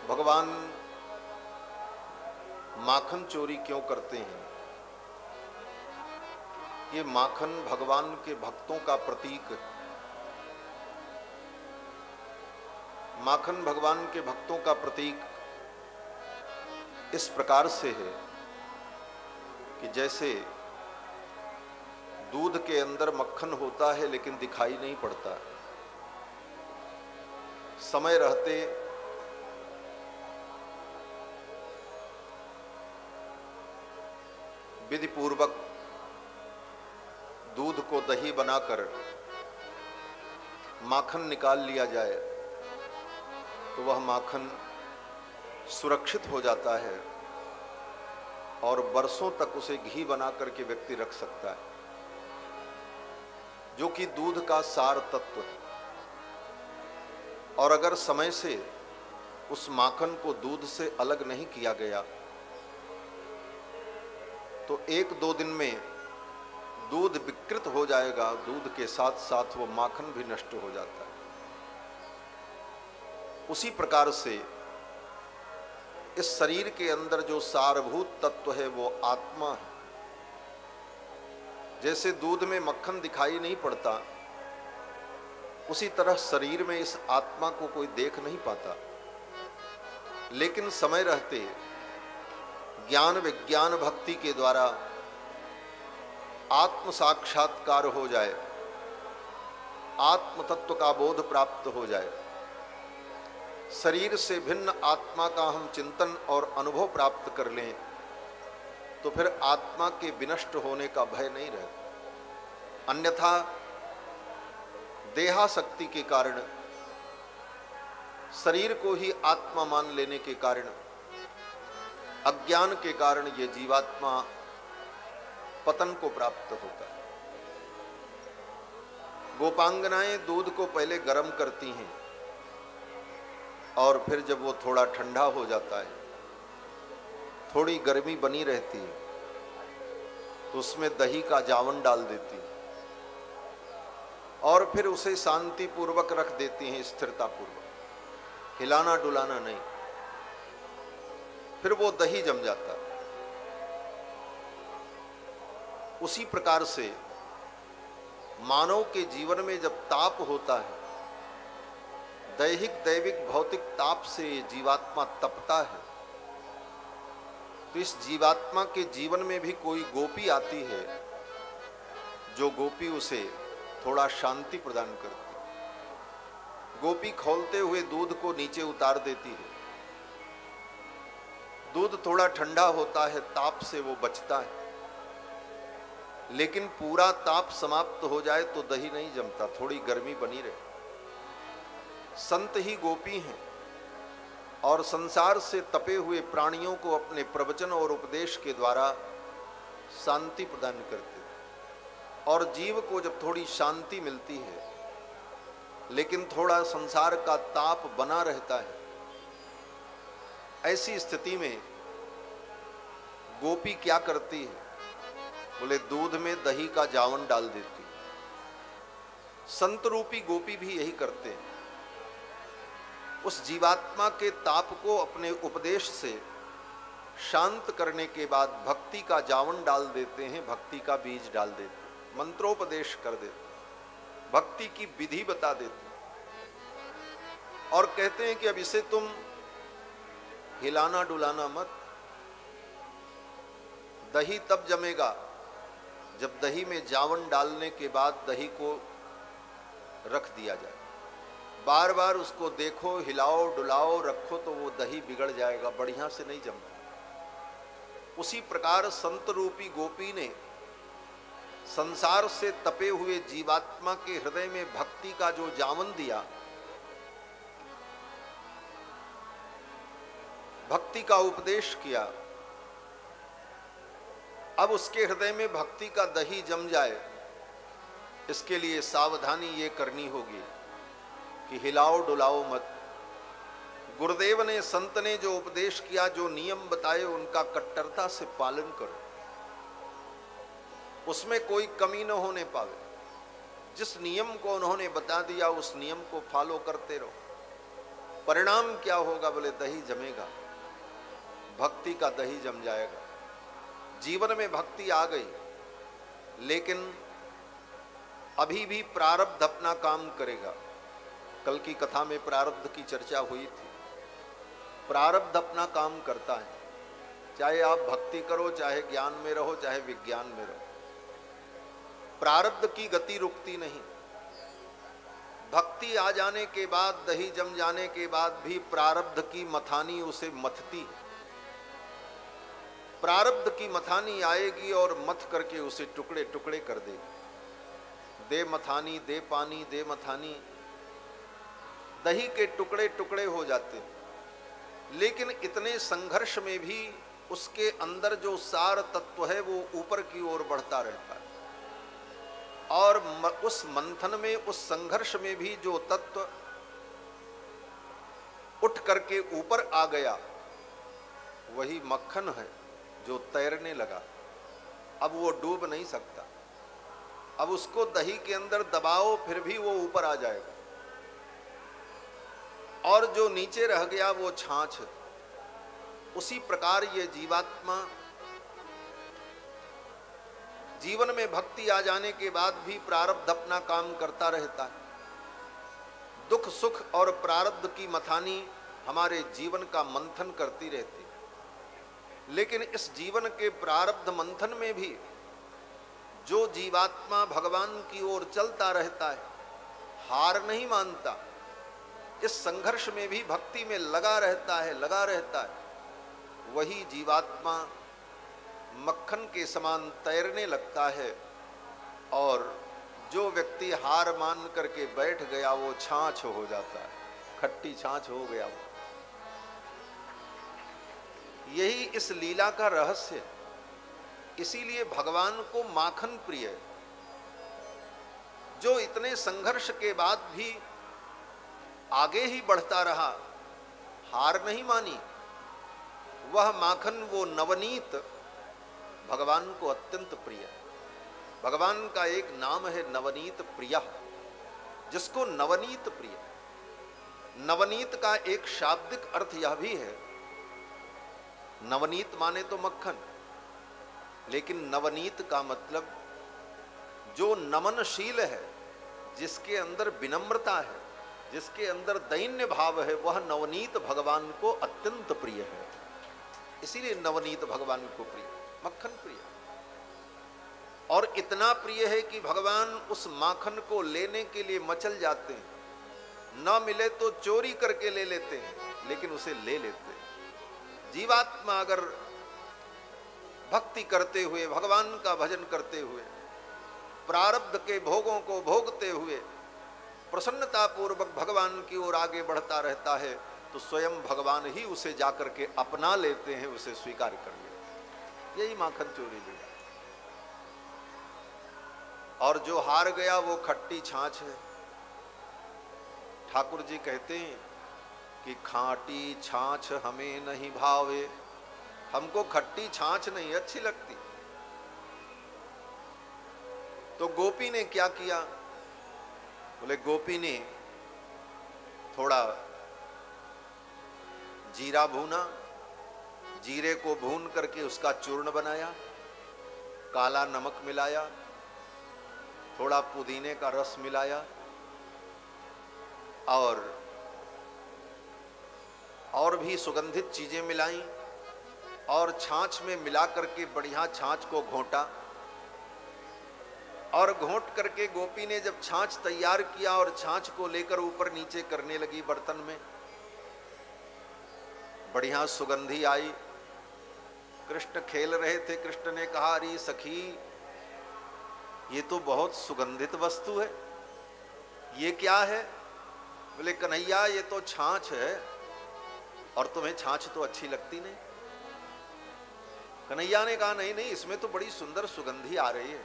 भगवान माखन चोरी क्यों करते हैं? ये माखन भगवान के भक्तों का प्रतीक है। माखन भगवान के भक्तों का प्रतीक इस प्रकार से है कि जैसे दूध के अंदर मक्खन होता है लेकिन दिखाई नहीं पड़ता, समय रहते विधि पूर्वक दूध को दही बनाकर माखन निकाल लिया जाए तो वह माखन सुरक्षित हो जाता है और बरसों तक उसे घी बना करके व्यक्ति रख सकता है, जो कि दूध का सार तत्व है। और अगर समय से उस माखन को दूध से अलग नहीं किया गया तो 1-2 दिन में दूध विकृत हो जाएगा, दूध के साथ साथ वो माखन भी नष्ट हो जाता है। उसी प्रकार से इस शरीर के अंदर जो सारभूत तत्व है वो आत्मा है। जैसे दूध में मक्खन दिखाई नहीं पड़ता, उसी तरह शरीर में इस आत्मा को कोई देख नहीं पाता, लेकिन समय रहते ज्ञान विज्ञान भक्ति के द्वारा आत्म साक्षात्कार हो जाए, आत्म तत्व का बोध प्राप्त हो जाए, शरीर से भिन्न आत्मा का हम चिंतन और अनुभव प्राप्त कर लें तो फिर आत्मा के विनष्ट होने का भय नहीं रहता। अन्यथा देहासक्ति के कारण, शरीर को ही आत्मा मान लेने के कारण, अज्ञान के कारण ये जीवात्मा पतन को प्राप्त होता है। गोपांगनाएं दूध को पहले गर्म करती हैं और फिर जब वो थोड़ा ठंडा हो जाता है, थोड़ी गर्मी बनी रहती है, तो उसमें दही का जावन डाल देती है और फिर उसे शांति पूर्वक रख देती हैं, स्थिरता पूर्वक, हिलाना डुलाना नहीं। फिर वो दही जम जाता है। उसी प्रकार से मानव के जीवन में जब ताप होता है, दैहिक दैविक भौतिक ताप से जीवात्मा तपता है, तो इस जीवात्मा के जीवन में भी कोई गोपी आती है जो गोपी उसे थोड़ा शांति प्रदान करती है। गोपी खौलते हुए दूध को नीचे उतार देती है, दूध थोड़ा ठंडा होता है, ताप से वो बचता है, लेकिन पूरा ताप समाप्त हो जाए तो दही नहीं जमता, थोड़ी गर्मी बनी रहे। संत ही गोपी हैं और संसार से तपे हुए प्राणियों को अपने प्रवचन और उपदेश के द्वारा शांति प्रदान करते हैं। और जीव को जब थोड़ी शांति मिलती है लेकिन थोड़ा संसार का ताप बना रहता है, ऐसी स्थिति में गोपी क्या करती है? बोले दूध में दही का जावन डाल देती। संत रूपी गोपी भी यही करते हैं। उस जीवात्मा के ताप को अपने उपदेश से शांत करने के बाद भक्ति का जावन डाल देते हैं, भक्ति का बीज डाल देते हैं, मंत्रोपदेश कर देते हैं, भक्ति की विधि बता देते हैं और कहते हैं कि अब इसे तुम हिलाना डुलाना मत, दही तब जमेगा जब दही में जावन डालने के बाद दही को रख दिया जाए। बार बार उसको देखो, हिलाओ डुलाओ रखो तो वो दही बिगड़ जाएगा, बढ़िया से नहीं जमता। उसी प्रकार संत रूपी गोपी ने संसार से तपे हुए जीवात्मा के हृदय में भक्ति का जो जावन दिया, भक्ति का उपदेश किया, अब उसके हृदय में भक्ति का दही जम जाए, इसके लिए सावधानी ये करनी होगी कि हिलाओ डुलाओ मत। गुरुदेव ने, संत ने जो उपदेश किया, जो नियम बताए, उनका कट्टरता से पालन करो, उसमें कोई कमी न होने पावे। जिस नियम को उन्होंने बता दिया उस नियम को फॉलो करते रहो। परिणाम क्या होगा? बोले दही जमेगा, भक्ति का दही जम जाएगा। जीवन में भक्ति आ गई, लेकिन अभी भी प्रारब्ध अपना काम करेगा। कल की कथा में प्रारब्ध की चर्चा हुई थी। प्रारब्ध अपना काम करता है, चाहे आप भक्ति करो, चाहे ज्ञान में रहो, चाहे विज्ञान में रहो, प्रारब्ध की गति रुकती नहीं। भक्ति आ जाने के बाद, दही जम जाने के बाद भी प्रारब्ध की मथानी उसे मथती है। प्रारब्ध की मथानी आएगी और मथ करके उसे टुकड़े टुकड़े कर देगी। दे मथानी, दे पानी, दे मथानी, दही के टुकड़े टुकड़े हो जाते हैं। लेकिन इतने संघर्ष में भी उसके अंदर जो सार तत्व है वो ऊपर की ओर बढ़ता रहता है, और उस मंथन में, उस संघर्ष में भी जो तत्व उठ करके ऊपर आ गया वही मक्खन है जो तैरने लगा। अब वो डूब नहीं सकता। अब उसको दही के अंदर दबाओ फिर भी वो ऊपर आ जाएगा, और जो नीचे रह गया वो छाछ। उसी प्रकार ये जीवात्मा जीवन में भक्ति आ जाने के बाद भी प्रारब्ध अपना काम करता रहता है। दुख सुख और प्रारब्ध की मथानी हमारे जीवन का मंथन करती रहती है। लेकिन इस जीवन के प्रारब्ध मंथन में भी जो जीवात्मा भगवान की ओर चलता रहता है, हार नहीं मानता, इस संघर्ष में भी भक्ति में लगा रहता है, वही जीवात्मा मक्खन के समान तैरने लगता है। और जो व्यक्ति हार मान करके बैठ गया वो छाछ हो जाता है, खट्टी छाछ हो गया वो। यही इस लीला का रहस्य है। इसीलिए भगवान को माखन प्रिय है। जो इतने संघर्ष के बाद भी आगे ही बढ़ता रहा, हार नहीं मानी, वह माखन, वो नवनीत भगवान को अत्यंत प्रिय है। भगवान का एक नाम है नवनीत प्रिय, जिसको नवनीत प्रिय। नवनीत का एक शाब्दिक अर्थ यह भी है, नवनीत माने तो मक्खन, लेकिन नवनीत का मतलब जो नमनशील है, जिसके अंदर विनम्रता है, जिसके अंदर दैन्य भाव है, वह नवनीत भगवान को अत्यंत प्रिय है। इसीलिए नवनीत भगवान को प्रिय, मक्खन प्रिय। और इतना प्रिय है कि भगवान उस माखन को लेने के लिए मचल जाते हैं। न मिले तो चोरी करके ले लेते हैं, लेकिन उसे ले लेते हैं। जीवात्मा अगर भक्ति करते हुए, भगवान का भजन करते हुए, प्रारब्ध के भोगों को भोगते हुए प्रसन्नता पूर्वक भगवान की ओर आगे बढ़ता रहता है, तो स्वयं भगवान ही उसे जाकर के अपना लेते हैं, उसे स्वीकार कर लेते हैं। यही माखन चोरी लीला। और जो हार गया वो खट्टी छाछ है। ठाकुर जी कहते हैं कि खाटी छाछ हमें नहीं भावे, हमको खट्टी छाछ नहीं अच्छी लगती। तो गोपी ने क्या किया? बोले गोपी ने थोड़ा जीरा भूना, जीरे को भून करके उसका चूर्ण बनाया, काला नमक मिलाया, थोड़ा पुदीने का रस मिलाया, और भी सुगंधित चीजें मिलाई, और छाछ में मिला करके बढ़िया छाछ को घोंटा। और घोंट करके गोपी ने जब छाछ तैयार किया और छाछ को लेकर ऊपर नीचे करने लगी बर्तन में, बढ़िया सुगंधी आई। कृष्ण खेल रहे थे। कृष्ण ने कहा, अरे सखी, ये तो बहुत सुगंधित वस्तु है, ये क्या है? बोले कन्हैया, ये तो छाछ है, और तुम्हें छाछ तो अच्छी लगती नहीं। कन्हैया ने कहा, नहीं नहीं, इसमें तो बड़ी सुंदर सुगंधी आ रही है,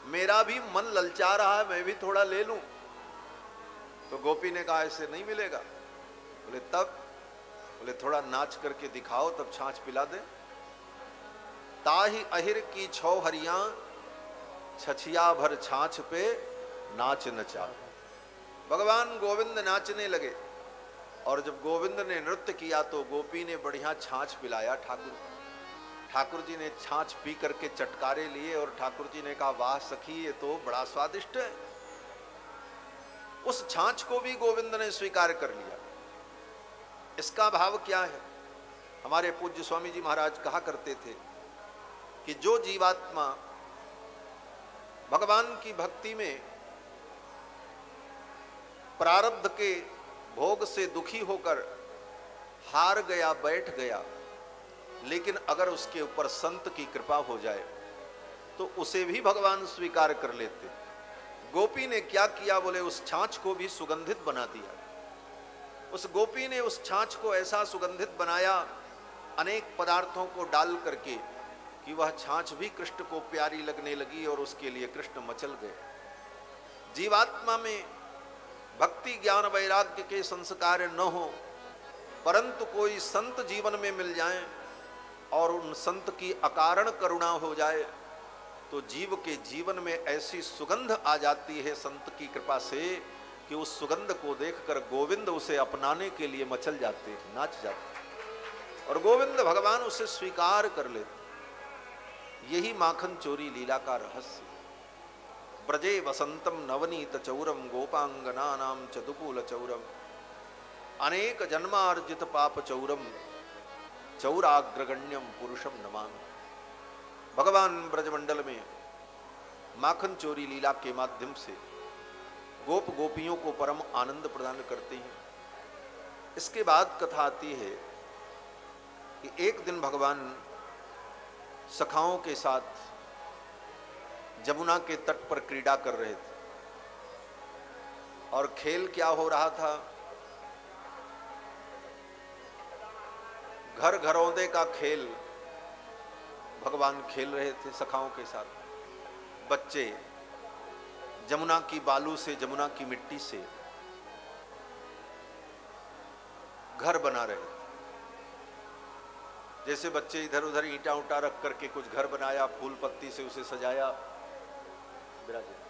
मेरा भी मन ललचा रहा है, मैं भी थोड़ा ले लूं। तो गोपी ने कहा, ऐसे नहीं मिलेगा। बोले तब? बोले थोड़ा नाच करके दिखाओ, तब छाछ पिला दे। ताही अहिर की छौ हरिया, छछिया भर छाछ पे नाच नचा। भगवान गोविंद नाचने लगे। और जब गोविंद ने नृत्य किया तो गोपी ने बढ़िया छाछ पिलाया ठाकुर जी ने छाछ पी करके चटकारे लिए और ठाकुर जी ने कहा वाह सखी ये तो बड़ा स्वादिष्ट है। उस छाछ को भी गोविंद ने स्वीकार कर लिया। इसका भाव क्या है? हमारे पूज्य स्वामी जी महाराज कहा करते थे कि जो जीवात्मा भगवान की भक्ति में प्रारब्ध के भोग से दुखी होकर हार गया, बैठ गया, लेकिन अगर उसके ऊपर संत की कृपा हो जाए तो उसे भी भगवान स्वीकार कर लेते। गोपी ने क्या किया? बोले उस छाछ को भी सुगंधित बना दिया। उस गोपी ने उस छाछ को ऐसा सुगंधित बनाया अनेक पदार्थों को डाल करके कि वह छाछ भी कृष्ण को प्यारी लगने लगी और उसके लिए कृष्ण मचल गए। जीवात्मा में भक्ति ज्ञान वैराग्य के संस्कार न हो, परंतु कोई संत जीवन में मिल जाए और उन संत की अकारण करुणा हो जाए तो जीव के जीवन में ऐसी सुगंध आ जाती है संत की कृपा से कि उस सुगंध को देखकर गोविंद उसे अपनाने के लिए मचल जाते हैं, नाच जाते और गोविंद भगवान उसे स्वीकार कर लेते। यही माखन चोरी लीला का रहस्य। ब्रजे वसंतम नवनीत चौरम गोपांगनानाम चतुकूल चौरम अनेक जन्मार्जित पाप चौरम चौराग्रगण्यम पुरुषम नमामि। भगवान ब्रजमंडल में माखन चोरी लीला के माध्यम से गोप गोपियों को परम आनंद प्रदान करते हैं। इसके बाद कथा आती है कि एक दिन भगवान सखाओं के साथ जमुना के तट पर क्रीड़ा कर रहे थे और खेल क्या हो रहा था? घर घरौंदे का खेल भगवान खेल रहे थे सखाओं के साथ। बच्चे जमुना की बालू से, जमुना की मिट्टी से घर बना रहे थे। जैसे बच्चे इधर उधर ईंटा उटा रख करके कुछ घर बनाया, फूल पत्ती से उसे सजाया। विराजित